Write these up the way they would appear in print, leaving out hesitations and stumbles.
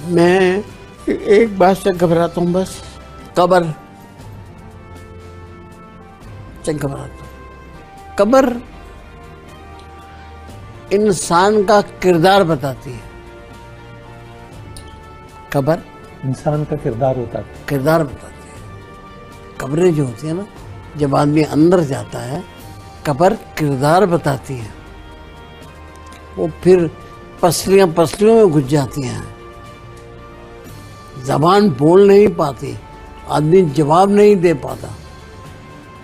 میں ایک بات سے گھبراتا ہوں، بس قبر سے گھبراتا ہوں۔ قبر انسان کا کردار بتاتی ہے، قبر انسان کا کردار ہوتا ہے، کردار بتاتی ہے۔ قبریں جو ہوتی ہیں نا، جب آدمی اندر جاتا ہے قبر کردار بتاتی ہے، وہ پھر پسلیاں میں گھس جاتی ہیں، زبان بول نہیں پاتی، آدمی جواب نہیں دے پاتا۔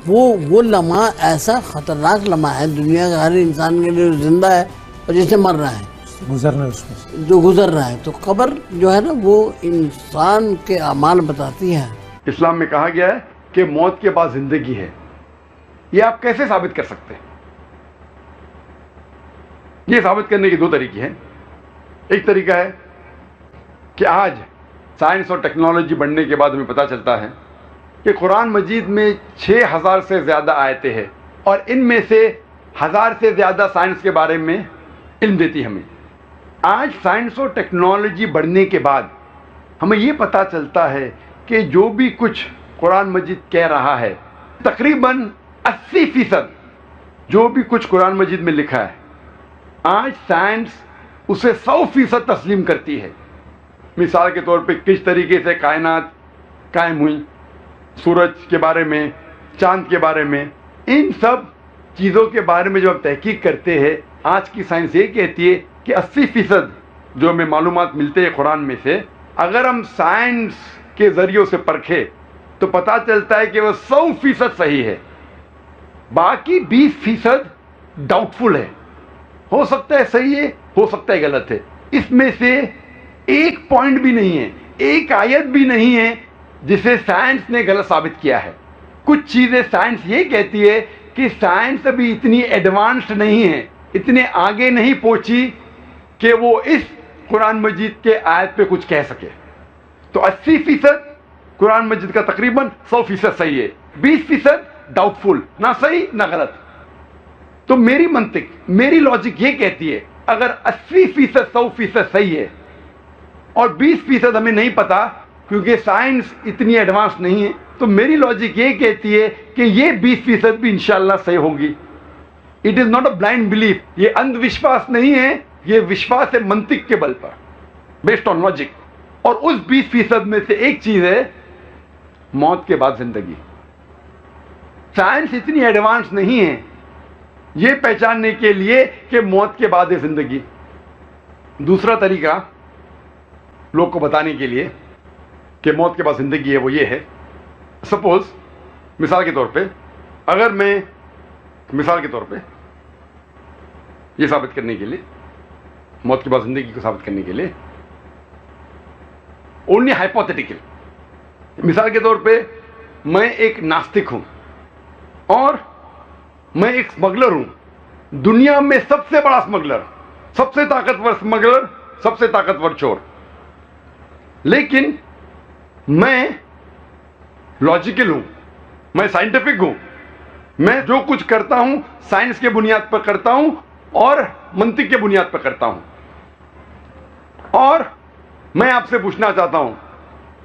وہ لمحہ ایسا خطرناک لمحہ ہے دنیا کا ہر انسان کے لیے زندہ ہے اور جسے مر رہا ہے، گزرنا اس میں سے جو گزر رہا ہے۔ تو قبر جو ہے نا وہ انسان کے اعمال بتاتی ہے۔ اسلام میں کہا گیا ہے کہ موت کے بعد زندگی ہے۔ یہ آپ کیسے ثابت کر سکتے ہیں؟ یہ ثابت کرنے کے دو طریقے ہیں۔ ایک طریقہ ہے کہ آج سائنس اور ٹیکنالوجی بڑھنے کے بعد ہمیں پتہ چلتا ہے کہ قرآن مجید میں 6000 سے زیادہ آیتیں ہیں اور ان میں سے 1000 سے زیادہ سائنس کے بارے میں علم دیتی ہمیں۔ آج سائنس اور ٹیکنالوجی بڑھنے کے بعد ہمیں یہ پتہ چلتا ہے کہ جو بھی کچھ قرآن مجید کہہ رہا ہے، تقریباً 80% جو بھی کچھ قرآن مجید میں لکھا ہے، آج سائنس اسے 100% تسلیم کرتی ہے۔ مثال کے طور پہ کس طریقے سے کائنات قائم ہوئی، سورج کے بارے میں، چاند کے بارے میں، ان سب چیزوں کے بارے میں جو ہم تحقیق کرتے ہیں، آج کی سائنس یہ کہتی ہے کہ 80% جو ہمیں معلومات ملتے ہیں قرآن میں سے، اگر ہم سائنس کے ذریعوں سے پرکھیں تو پتہ چلتا ہے کہ وہ 100% صحیح ہے۔ باقی 20% ڈاؤٹ فل ہے، ہو سکتا ہے صحیح ہے، ہو سکتا ہے غلط ہے۔ اس میں سے ایک پوائنٹ بھی نہیں ہے، ایک آیت بھی نہیں ہے جسے سائنس نے غلط ثابت کیا ہے۔ کچھ چیزیں سائنس یہ کہتی ہے کہ سائنس ابھی اتنی ایڈوانسڈ نہیں ہے، اتنے آگے نہیں پہنچی کہ وہ اس قرآن مجید کے آیت پہ کچھ کہہ سکے۔ تو 80% قرآن مجید کا تقریباً 100% صحیح ہے، 20% ڈاؤٹ فل، نہ صحیح نہ غلط۔ تو میری منطق، میری لاجک یہ کہتی ہے اگر 80% 100% صحیح ہے اور 20% ہمیں نہیں پتا کیونکہ سائنس اتنی ایڈوانس نہیں ہے، تو میری لاجک یہ کہتی ہے کہ یہ 20% بھی انشاءاللہ صحیح ہوگی۔ It is not a blind belief, یہ اندھ وشواس نہیں ہے، یہ وشواس ہے منطق کے بل پر، بیسڈ آن لاجک۔ اور اس 20% میں سے ایک چیز ہے موت کے بعد زندگی۔ سائنس اتنی ایڈوانس نہیں ہے یہ پہچاننے کے لیے کہ موت کے بعد ہے زندگی۔ دوسرا طریقہ لوگ کو بتانے کے لیے کہ موت کے بعد زندگی ہے وہ یہ ہے، سپوز مثال کے طور پہ اگر میں مثال کے طور پہ یہ ثابت کرنے کے لیے، موت کے بعد زندگی کو ثابت کرنے کے لیے اونلی ہائپوتھیٹیکل، مثال کے طور پہ میں ایک ناستک ہوں اور میں ایک اسمگلر ہوں، دنیا میں سب سے بڑا اسمگلر، سب سے طاقتور اسمگلر، سب سے طاقتور چور، لیکن میں لاجیکل ہوں، میں سائنٹیفک ہوں، میں جو کچھ کرتا ہوں سائنس کے بنیاد پر کرتا ہوں اور منطق کے بنیاد پر کرتا ہوں۔ اور میں آپ سے پوچھنا چاہتا ہوں،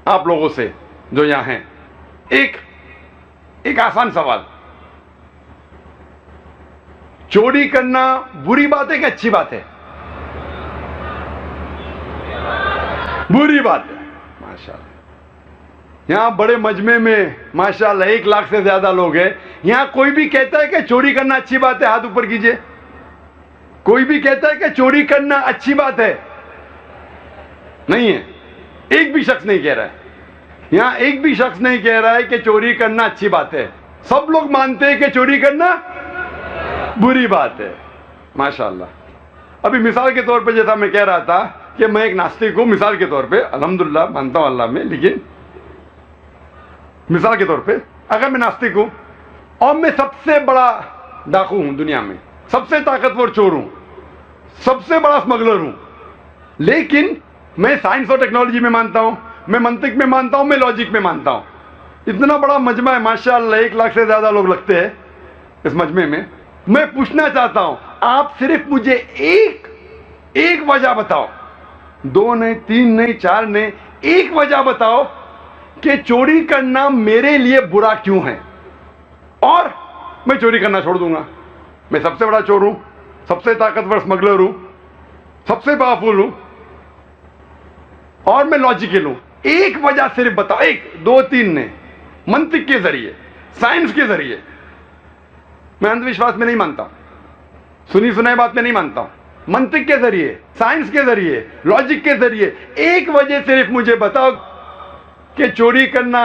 آپ لوگوں سے جو یہاں ہیں، ایک آسان سوال، چوری کرنا بری بات ہے کہ اچھی بات ہے؟ بری بات ہے، ماشاءاللہ۔ یہاں بڑے مجمع میں ماشاءاللہ 1 لاکھ سے زیادہ لوگ ہیں، یہاں کوئی بھی کہتا ہے کہ چوری کرنا اچھی بات ہے؟ ہاتھ اوپر کیجئے۔ کوئی بھی کہتا ہے کہ چوری کرنا اچھی بات ہے؟ نہیں ہے، ایک بھی شخص نہیں کہہ رہا ہے، یہاں ایک بھی شخص نہیں کہہ رہا ہے کہ چوری کرنا اچھی بات ہے۔ سب لوگ مانتے ہیں کہ چوری کرنا بری بات ہے، ماشاءاللہ۔ ابھی مثال کے طور پہ جیسا میں کہہ رہا تھا کہ میں ایک ناستک ہوں، مثال کے طور پہ، الحمدللہ مانتا ہوں اللہ میں، لیکن مثال کے طور پہ اگر میں ناستک ہوں اور میں سب سے بڑا ڈاکو ہوں دنیا میں، سب سے طاقتور چور ہوں، سب سے بڑا اسمگلر ہوں، لیکن میں سائنس اور ٹیکنالوجی میں مانتا ہوں، میں منطق میں مانتا ہوں، میں لاجک میں مانتا ہوں، اتنا بڑا مجمع ہے ماشاءاللہ، 1 لاکھ سے زیادہ لوگ لگتے ہیں اس مجمع میں، میں پوچھنا چاہتا ہوں آپ صرف مجھے ایک وجہ بتاؤ دو نہیں، تین نہیں، چار نہیں، ایک وجہ بتاؤ کہ چوری کرنا میرے لیے برا کیوں ہے، اور میں چوری کرنا چھوڑ دوں گا. میں سب سے بڑا چور ہوں، سب سے طاقتور اسمگلر ہوں، سب سے پاورفل ہوں، اور میں لاجیکل ہوں. ایک وجہ صرف بتاؤ، ایک، دو تین نے، منطق کے ذریعے، سائنس کے ذریعے. میں اندھ وشواس میں نہیں مانتا، سنی سنائی بات میں نہیں مانتا ہوں. منطق کے ذریعے، سائنس کے ذریعے، لاجک کے ذریعے ایک وجہ صرف مجھے بتاؤ کہ چوری کرنا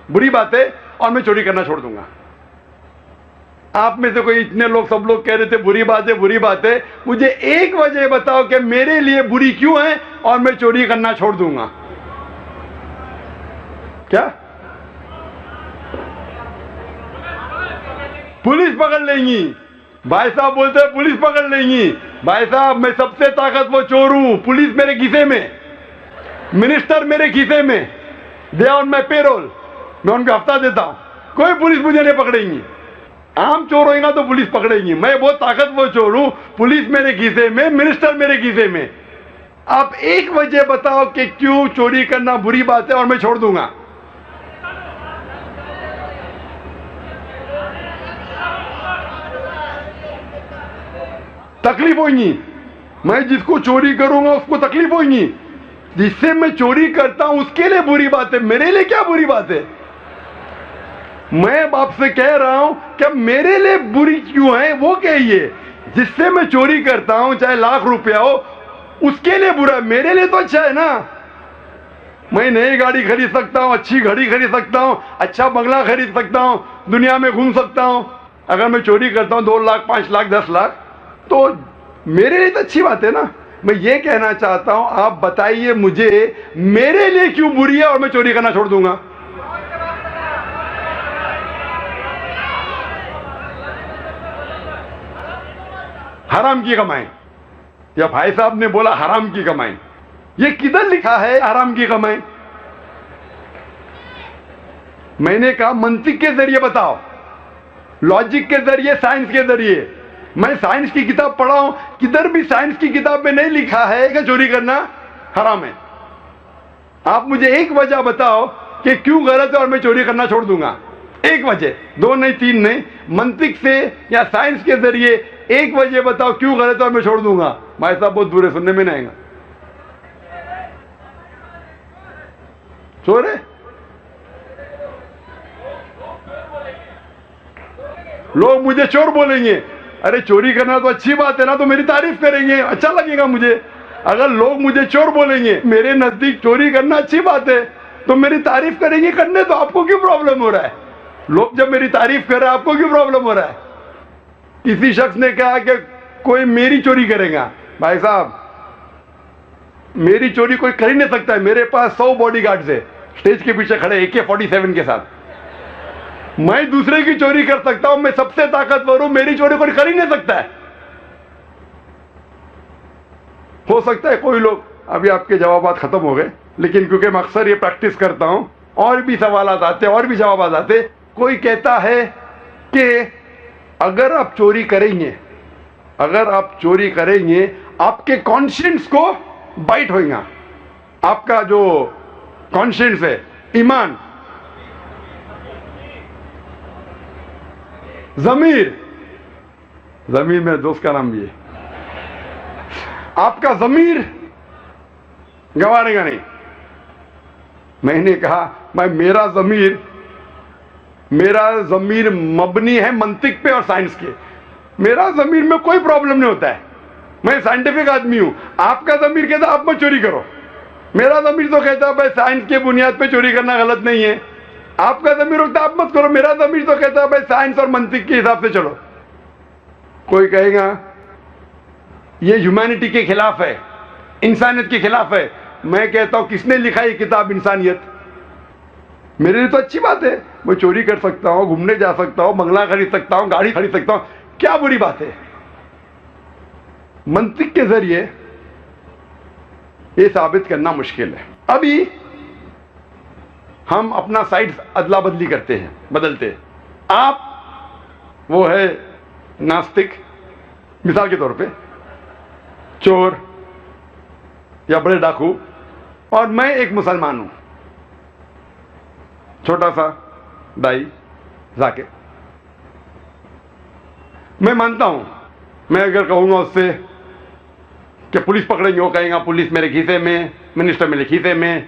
بری بات ہے اور میں چوری کرنا چھوڑ دوں گا. آپ میں سے کوئی اتنے لوگ، سب لوگ کہہ رہے تھے بری بات ہے بری بات ہے. مجھے ایک وجہ بتاؤ کہ میرے لیے بری کیوں ہے اور میں چوری کرنا چھوڑ دوں گا. کیا پولیس پکڑ لیں گی؟ بھائی صاحب بولتے ہیں پولیس پکڑ لیں گی. بھائی صاحب میں سب سے طاقتور چور ہوں، پولیس میرے کھیسے میں، منسٹر میرے کھیسے میں، دے آن مائی پے رول، میں ان کو ہفتہ دیتا ہوں، کوئی پولیس مجھے نہیں پکڑیں گی. عام چور ہوئے گا تو پولیس پکڑے گی. میں بہت طاقتور چور ہوں، پولیس میرے کھیسے میں، منسٹر میرے کھیسے میں. آپ ایک وجہ بتاؤ کہ کیوں چوری کرنا بری بات ہے اور میں چھوڑ دوں گا. تکلیف ہوئیں گی، میں جس کو چوری کروں گا اس کو تکلیف ہوئیں گی. جس سے میں چوری کرتا ہوں اس کے لیے بری بات ہے، میرے لیے کیا بری بات ہے؟ میں آپ سے کہہ رہا ہوں کہ میرے لیے بری کیوں ہے وہ کہیے. جس سے میں چوری کرتا ہوں چاہے لاکھ روپیہ ہو، اس کے لیے برا ہے، میرے لیے تو اچھا ہے نا. میں نئی گاڑی خرید سکتا ہوں، اچھی گھڑی خرید سکتا ہوں، اچھا بنگلہ خرید سکتا ہوں، دنیا میں گھوم سکتا ہوں. اگر میں چوری کرتا ہوں 2 لاکھ 5 لاکھ 10 لاکھ تو میرے لیے تو اچھی بات ہے نا. میں یہ کہنا چاہتا ہوں، آپ بتائیے مجھے میرے لیے کیوں بری ہے اور میں چوری کرنا چھوڑ دوں گا. حرام کی کمائی، یا بھائی صاحب نے بولا حرام کی کمائی، یہ کدھر لکھا ہے حرام کی کمائی؟ میں نے کہا منطق کے ذریعے بتاؤ، لاجک کے ذریعے، سائنس کے ذریعے. میں سائنس کی کتاب پڑھا ہوں، کدھر بھی سائنس کی کتاب میں نہیں لکھا ہے کہ چوری کرنا حرام ہے. آپ مجھے ایک وجہ بتاؤ کہ کیوں غلط ہے اور میں چوری کرنا چھوڑ دوں گا. ایک وجہ، 2 نہیں 3 نہیں، منطق سے یا سائنس کے ذریعے ایک وجہ بتاؤ کیوں غلط ہے اور میں چھوڑ دوں گا. بھائی صاحب بہت برے، سننے میں نہیں آئے گا. چور ہے، لوگ مجھے چور بولیں گے. ارے چوری کرنا تو اچھی بات ہے نا، تو میری تعریف کریں گے، اچھا لگے گا مجھے. اگر لوگ مجھے چور بولیں گے، میرے نزدیک چوری کرنا اچھی بات ہے تو میری تعریف کریں گے. کرنے تو آپ کو کیوں پرابلم ہو رہا ہے؟ لوگ جب میری تعریف کر رہے ہیں آپ کو کیوں پرابلم ہو رہا ہے؟ کسی شخص نے کہا کہ کوئی میری چوری کرے گا. بھائی صاحب میری چوری کوئی کر ہی نہیں سکتا ہے. میرے پاس 100 باڈی گارڈز ہے اسٹیج کے پیچھے کھڑے AK-47 کے ساتھ. میں دوسرے کی چوری کر سکتا ہوں، میں سب سے طاقتور ہوں، میری چوری کوئی کر ہی نہیں سکتا ہے. ہو سکتا ہے کوئی لوگ، ابھی آپ کے جوابات ختم ہو گئے، لیکن کیونکہ میں اکثر یہ پریکٹس کرتا ہوں اور بھی سوالات آتے اور بھی جوابات آتے. کوئی کہتا ہے کہ اگر آپ چوری کریں گے، اگر آپ چوری کریں گے آپ کے کانشینس کو بائٹ ہوئے گا. آپ کا جو کانشینس ہے، ایمان، ضمیر میرے دوست کا نام بھی ہے، آپ کا ضمیر گوارے گا نہیں. میں نے کہا میرا ضمیر مبنی ہے منطق پہ اور سائنس کے. میرا ضمیر میں کوئی پرابلم نہیں ہوتا ہے، میں سائنٹیفک آدمی ہوں. آپ کا ضمیر کہتا ہے آپ مت چوری کرو، میرا ضمیر تو کہتا ہے بھائی سائنس کے بنیاد پہ چوری کرنا غلط نہیں ہے. آپ کا ضمیر ہوتا ہے آپ مت کرو، میرا ضمیر تو کہتا ہے بھائی سائنس اور منطق کے حساب سے چلو. کوئی کہے گا یہ ہیومینٹی کے خلاف ہے، انسانیت کے خلاف ہے. میں کہتا ہوں کس نے لکھا یہ کتاب انسانیت؟ میرے لیے تو اچھی بات ہے، میں چوری کر سکتا ہوں، گھومنے جا سکتا ہوں، بنگلہ خرید سکتا ہوں، گاڑی خرید سکتا ہوں، کیا بری بات ہے؟ منطق کے ذریعے یہ ثابت کرنا مشکل ہے. ابھی ہم اپنا سائڈ ادلا بدلی کرتے ہیں، بدلتے. آپ وہ ہے ناستک، مثال کے طور پہ چور، یا بڑے ڈاکو اور میں ایک مسلمان ہوں, چھوٹا سا بھائی ذاکر, میں مانتا ہوں, میں اگر کہوں گا اس سے کہ پولیس پکڑیں گے, وہ کہیں گا پولیس میرے کھیسے میں, منسٹر میرے کھیسے میں,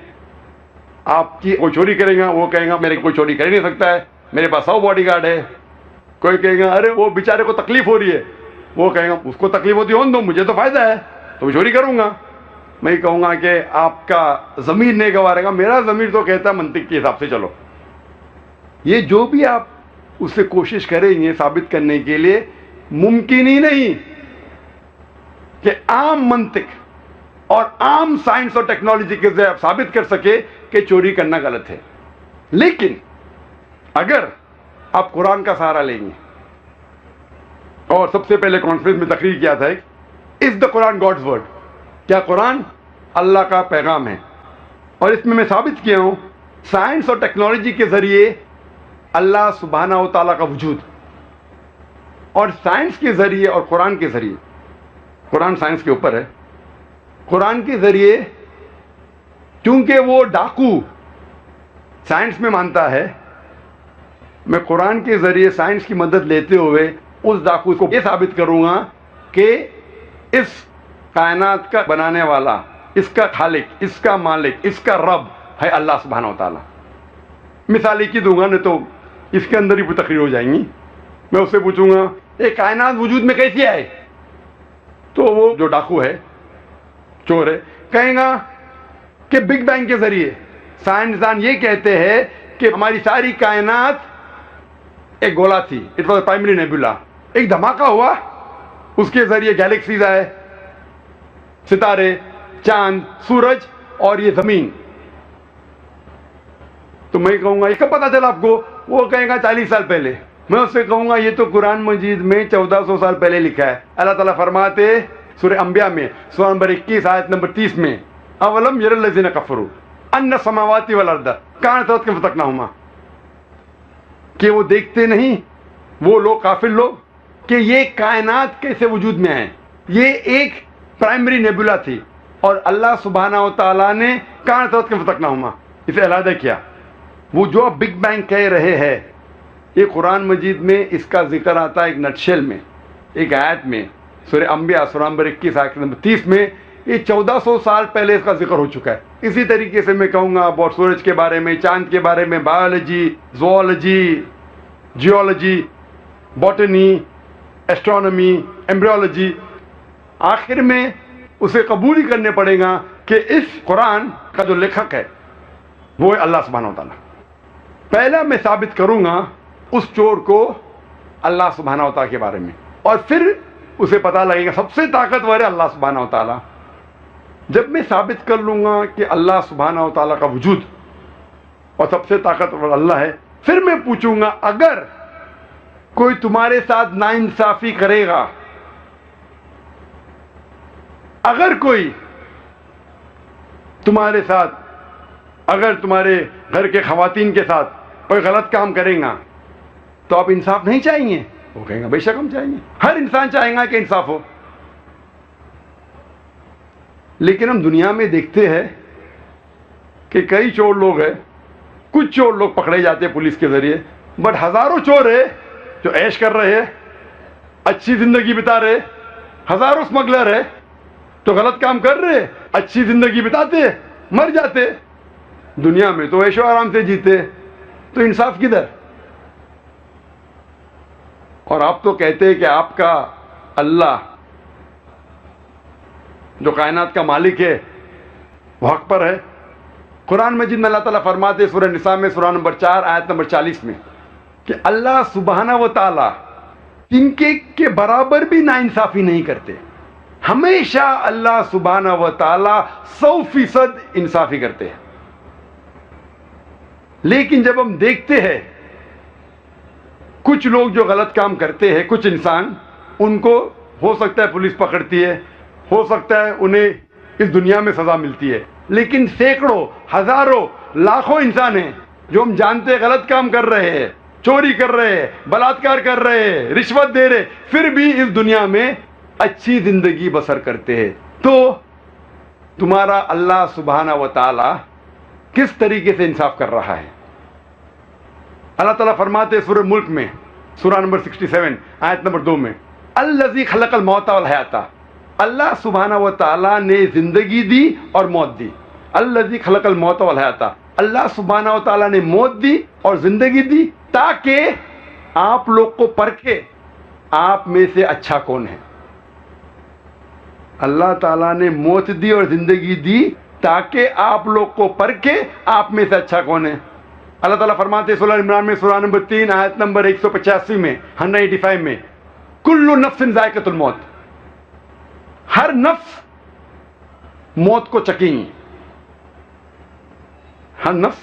آپ کی کوئی چوری کرے گا, وہ کہیں گا میرے کوئی چوری کر ہی نہیں سکتا ہے, میرے پاس 100 باڈی گارڈ ہے. کوئی کہے گا ارے وہ بیچارے کو تکلیف ہو رہی ہے, وہ کہے گا اس کو تکلیف ہوتی ہے دو, مجھے تو فائدہ ہے تو میں چوری کروں گا. میں کہوں گا کہ آپ کا ضمیر نہیں گوارے گا, میرا ضمیر تو کہتا ہے منطق کے حساب سے چلو. یہ جو بھی آپ اس سے کوشش کریں گے ثابت کرنے کے لیے, ممکن ہی نہیں کہ عام منطق اور عام سائنس اور ٹیکنالوجی کے ذریعے آپ ثابت کر سکے کہ چوری کرنا غلط ہے. لیکن اگر آپ قرآن کا سہارا لیں گے, اور سب سے پہلے کانفرنس میں تقریر کیا تھا, از دا قرآن گاڈز ورڈ, کیا قرآن اللہ کا پیغام ہے, اور اس میں میں ثابت کیا ہوں سائنس اور ٹیکنالوجی کے ذریعے اللہ سبحانہ و تعالیٰ کا وجود, اور سائنس کے ذریعے اور قرآن کے ذریعے, قرآن سائنس کے اوپر ہے, قرآن کے ذریعے چونکہ وہ ڈاکو سائنس میں مانتا ہے, میں قرآن کے ذریعے سائنس کی مدد لیتے ہوئے اس ڈاکو کو یہ ثابت کروں گا کہ اس کائنات کا بنانے والا, اس کا خالق, اس کا مالک, اس کا رب ہے اللہ سبحانہ و تعالیٰ. مثال کی دوں گا, نہیں تو اس کے اندر ہی تقریر ہو جائیں گی. میں اس سے پوچھوں گا یہ کائنات وجود میں کیسی آئے, تو وہ جو ڈاکو ہے, چور ہے, کہیں گا کہ بگ بینگ کے ذریعے. سائنسدان یہ کہتے ہیں کہ ہماری ساری کائنات ایک گولا تھی, اٹ واز پرائمری نیبولا, ایک دھماکہ ہوا, اس کے ذریعے گیلیکسیز آئے, ستارے, چاند, سورج اور یہ زمین. تو میں کہوں گا یہ کب پتا چلا آپ کو, وہ کہے گا 40 سال پہلے. میں اس سے کہوں گا یہ تو قرآن مجید میں 1400 سال پہلے لکھا ہے. اللہ تعالیٰ فرماتے سورہ انبیاء میں سورہ نمبر 21 آیت نمبر 30 میں, اولم یر الذین کفروا ان السماوات والارض کانتا رتقا ففتقناہما, کہ وہ دیکھتے نہیں وہ لوگ, کافر لوگ, کہ یہ کائنات کیسے وجود میں آئے. یہ ایک پرائمری نیبولا تھی اور اللہ سبحانہ و تعالیٰ نے کانتا رتقا ففتقناہما اسے علیحدہ کیا. وہ جو آپ بگ بینگ کہہ رہے ہیں, یہ قرآن مجید میں اس کا ذکر آتا ہے ایک نٹشل میں, ایک آیت میں, سورہ انبیاء سورہ نمبر 21 آیت نمبر 30 میں. یہ 1400 سال پہلے اس کا ذکر ہو چکا ہے. اسی طریقے سے میں کہوں گا اور سورج کے بارے میں, چاند کے بارے میں, biology, zoology, geology, botany, astronomy, embryology. آخر میں اسے قبول ہی کرنے پڑے گا کہ اس قرآن کا جو لکھک ہے وہ ہے اللہ سبحانہ و تعالیٰ. پہلا میں ثابت کروں گا اس چور کو اللہ سبحانہ و تعالیٰ کے بارے میں, اور پھر اسے پتہ لگے گا سب سے طاقتور ہے اللہ سبحانہ و تعالیٰ. جب میں ثابت کر لوں گا کہ اللہ سبحانہ و تعالیٰ کا وجود اور سب سے طاقتور اللہ ہے, پھر میں پوچھوں گا اگر کوئی تمہارے ساتھ ناانصافی کرے گا, اگر کوئی تمہارے ساتھ, اگر تمہارے گھر کے خواتین کے ساتھ کوئی غلط کام کرے گا, تو آپ انصاف نہیں چاہیں گے؟ وہ کہیں گا بے شک ہم چاہیں گے, ہر انسان چاہیں گا کہ انصاف ہو. لیکن ہم دنیا میں دیکھتے ہیں کہ کئی چور لوگ ہیں, کچھ چور لوگ پکڑے جاتے ہیں پولیس کے ذریعے, بٹ ہزاروں چور ہیں جو عیش کر رہے ہیں, اچھی زندگی بتا رہے. ہزاروں اسمگلر ہے تو غلط کام کر رہے, اچھی زندگی بتاتے, مر جاتے. دنیا میں تو عیش و آرام سے جیتے, تو انصاف کدھر؟ اور آپ تو کہتے ہیں کہ آپ کا اللہ جو کائنات کا مالک ہے وہ حق پر ہے. قرآن مجید میں اللہ تعالیٰ فرماتے سورہ نساء میں سورہ نمبر 4 آیت نمبر 40 میں کہ اللہ سبحانہ و تعالیٰ ان کے برابر بھی ناانصافی نہیں کرتے. ہمیشہ اللہ سبحانہ و تعالیٰ 100% انصافی کرتے ہیں. لیکن جب ہم دیکھتے ہیں کچھ لوگ جو غلط کام کرتے ہیں, کچھ انسان, ان کو ہو سکتا ہے پولیس پکڑتی ہے, ہو سکتا ہے انہیں اس دنیا میں سزا ملتی ہے, لیکن سینکڑوں, ہزاروں, لاکھوں انسان ہیں جو ہم جانتے ہیں غلط کام کر رہے ہیں, چوری کر رہے ہیں, بلاತ್ಕಾರ کر رہے ہیں, رشوت دے رہے, پھر بھی اس دنیا میں اچھی زندگی بسر کرتے ہیں. تو تمہارا اللہ سبحانہ و تعالی کس طریقے سے انصاف کر رہا ہے. اللہ تعالیٰ فرماتے ہیں سورہ ملک میں سورہ نمبر 67 آیت نمبر 2 میں الذی خلق الموت والحیات. اللہ سبحانہ و تعالیٰ نے زندگی دی اور موت دی. الذی خلق الموت والحیات. اللہ سبحانہ و تعالیٰ نے موت دی اور زندگی دی تاکہ آپ لوگ کو پرکھے آپ میں سے اچھا کون ہے. اللہ تعالیٰ نے موت دی اور زندگی دی تاکہ آپ لوگ کو پرکھے آپ میں سے اچھا کون ہے. اللہ تعالیٰ فرماتے ہیں سورہ عمران میں سورہ نمبر 3 آیت نمبر 185 میں 185 میں کل نفس ذائقۃ الموت. ہر نفس موت کو چکیں گی. ہر نفس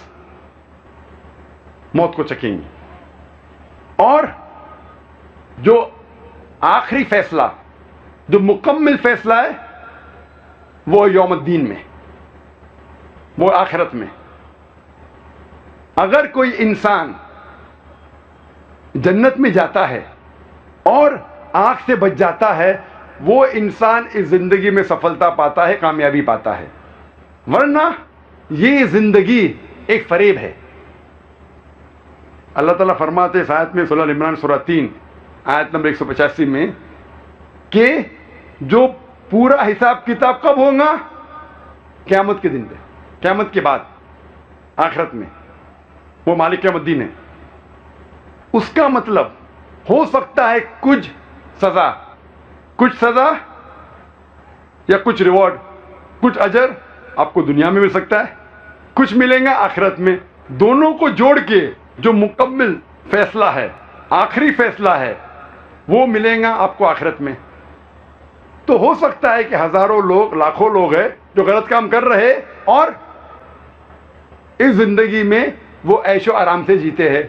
موت کو چکیں گی. اور جو آخری فیصلہ جو مکمل فیصلہ ہے وہ یوم الدین میں، وہ آخرت میں. اگر کوئی انسان جنت میں جاتا ہے اور آنکھ سے بچ جاتا ہے وہ انسان اس زندگی میں سفلتا پاتا ہے، کامیابی پاتا ہے. ورنہ یہ زندگی ایک فریب ہے. اللہ تعالیٰ فرماتے ہیں آیت میں سورہ عمران سورہ 3 آیت نمبر 185 میں کہ جو پورا حساب کتاب کب ہوگا؟ قیامت کے دن پہ، قیامت کے بعد، آخرت میں. وہ مالک قیامت الدین ہے. اس کا مطلب ہو سکتا ہے کچھ سزا یا کچھ ریوارڈ، کچھ اجر آپ کو دنیا میں مل سکتا ہے، کچھ ملیں گا آخرت میں. دونوں کو جوڑ کے جو مکمل فیصلہ ہے، آخری فیصلہ ہے، وہ ملیں گا آپ کو آخرت میں. تو ہو سکتا ہے کہ ہزاروں لوگ، لاکھوں لوگ ہیں جو غلط کام کر رہے اور اس زندگی میں وہ عیش و آرام سے جیتے ہیں.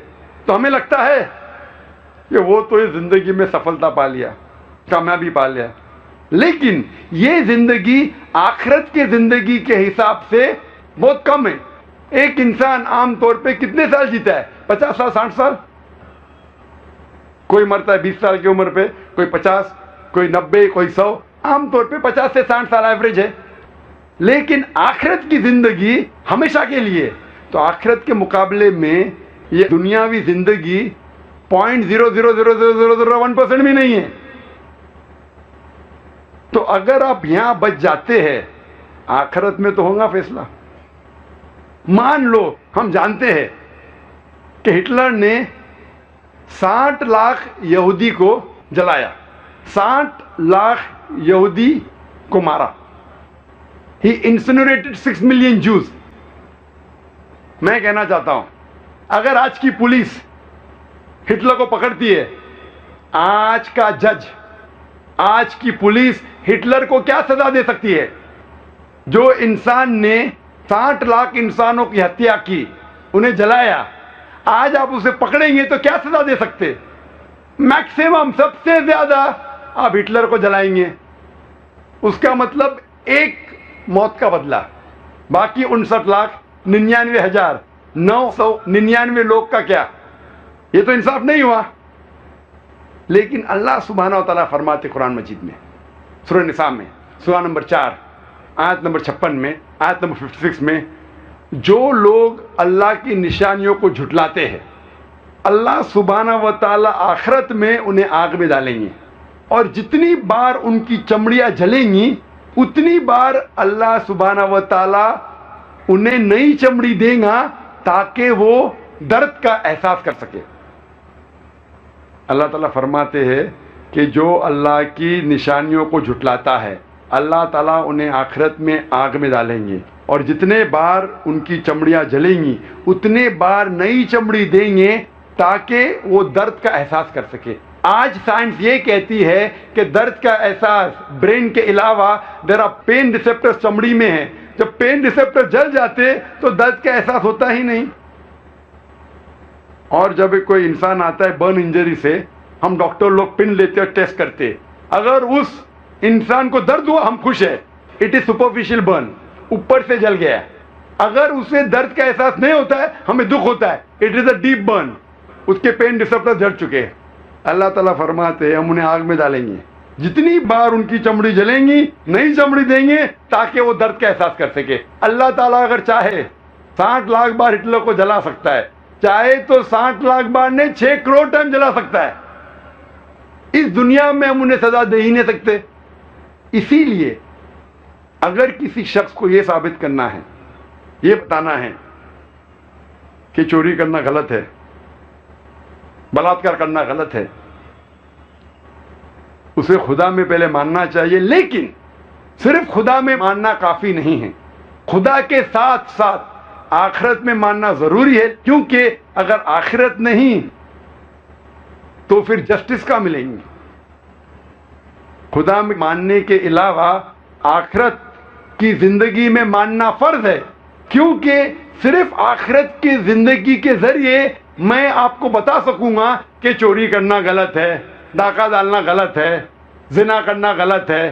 تو ہمیں لگتا ہے کہ وہ تو اس زندگی میں سفلتا پا لیا، کامیابی پا لیا. لیکن یہ زندگی آخرت کے زندگی کے حساب سے بہت کم ہے. ایک انسان عام طور پہ کتنے سال جیتا ہے؟ 50 سال، 60 سال. کوئی مرتا ہے 20 سال کی عمر پہ، کوئی 50، کوئی 90، کوئی 100. عام طور پہ 50 سے 60 سال ایوریج ہے. لیکن آخرت کی زندگی ہمیشہ کے لیے. تو آخرت کے مقابلے میں یہ دنیاوی زندگی 0.00001% بھی نہیں ہے. تو اگر آپ یہاں بچ جاتے ہیں آخرت میں تو ہوگا فیصلہ. مان لو ہم جانتے ہیں کہ ہٹلر نے 60 لاکھ یہودی کو جلایا، 60 لاکھ یہودی کو مارا. He incinerated 6 million Jews. میں کہنا چاہتا ہوں اگر آج کی پولیس ہٹلر کو پکڑتی ہے، آج کا جج، آج کی پولیس ہٹلر کو کیا سزا دے سکتی ہے؟ جو انسان نے 60 لاکھ انسانوں کی ہتیا کی، انہیں جلایا، آج آپ اسے پکڑیں گے تو کیا سزا دے سکتے؟ میکسیمم سب سے زیادہ آپ ہٹلر کو جلائیں گے. اس کا مطلب ایک موت کا بدلہ، باقی 59,99,999 لوگ کا کیا؟ یہ تو انصاف نہیں ہوا. لیکن اللہ سبحانہ و تعالیٰ فرماتے قرآن مجید میں سورہ نساء میں سورہ نمبر 4 آیت نمبر 56 میں، آیت نمبر 56 میں، جو لوگ اللہ کی نشانیوں کو جھٹلاتے ہیں اللہ سبحانہ و تعالیٰ آخرت میں انہیں آگ میں ڈالیں گے، اور جتنی بار ان کی چمڑیاں جلیں گی اتنی بار اللہ سبحانہ و تعالیٰ انہیں نئی چمڑی دے گا تاکہ وہ درد کا احساس کر سکے. اللہ تعالیٰ فرماتے ہیں کہ جو اللہ کی نشانیوں کو جھٹلاتا ہے اللہ تعالیٰ انہیں آخرت میں آگ میں ڈالیں گے، اور جتنے بار ان کی چمڑیاں جلیں گی اتنے بار نئی چمڑی دیں گے تاکہ وہ درد کا احساس کر سکے. آج سائنس یہ کہتی ہے کہ درد کا احساس برین کے علاوہ دیر آر پین ریسیپٹر چمڑی میں ہے. جب پین ریسیپٹر جل جاتے تو درد کا احساس ہوتا ہی نہیں. اور جب کوئی انسان آتا ہے برن انجری سے، ہم ڈاکٹر لوگ پن لیتے اور ٹیسٹ کرتے، اگر اس انسان کو درد ہوا ہم خوش ہے، اٹ از سپرفیشل برن، اوپر سے جل گیا. اگر اسے درد کا احساس نہیں ہوتا ہے ہمیں دکھ ہوتا ہے، it is a deep burn, اس کے پین ریسیپٹر جڑ چکے ہیں. اللہ تعالیٰ فرماتے ہیں ہم انہیں آگ میں ڈالیں گے جتنی بار ان کی چمڑی جلیں گی نئی چمڑی دیں گے تاکہ وہ درد کا احساس کر سکے. اللہ تعالیٰ اگر چاہے 60 لاکھ بار ہٹلر کو جلا سکتا ہے, چاہے تو 60 لاکھ بار نہیں 6 کروڑ ٹائم جلا سکتا ہے. اس دنیا میں ہم انہیں سزا دے ہی نہیں سکتے. اسی لیے اگر کسی شخص کو یہ ثابت کرنا ہے, یہ بتانا ہے کہ چوری کرنا غلط ہے, بلاತ್ಕಾರ کرنا غلط ہے, اسے خدا میں پہلے ماننا چاہیے. لیکن صرف خدا میں ماننا کافی نہیں ہے, خدا کے ساتھ ساتھ آخرت میں ماننا ضروری ہے, کیونکہ اگر آخرت نہیں تو پھر جسٹس کا ملیں گی. خدا میں ماننے کے علاوہ آخرت کی زندگی میں ماننا فرض ہے, کیونکہ صرف آخرت کی زندگی کے ذریعے میں آپ کو بتا سکوں گا کہ چوری کرنا غلط ہے, ڈاکہ ڈالنا غلط ہے, زنا کرنا غلط ہے,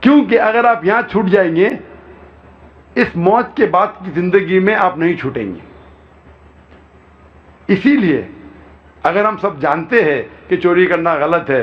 کیونکہ اگر آپ یہاں چھوٹ جائیں گے, اس موت کے بعد کی زندگی میں آپ نہیں چھوٹیں گے. اسی لیے اگر ہم سب جانتے ہیں کہ چوری کرنا غلط ہے,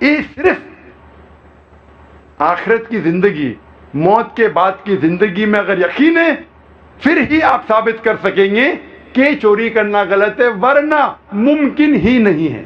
یہ صرف آخرت کی زندگی, موت کے بعد کی زندگی میں اگر یقین ہے, پھر ہی آپ ثابت کر سکیں گے کہ چوری کرنا غلط ہے, ورنہ ممکن ہی نہیں ہے.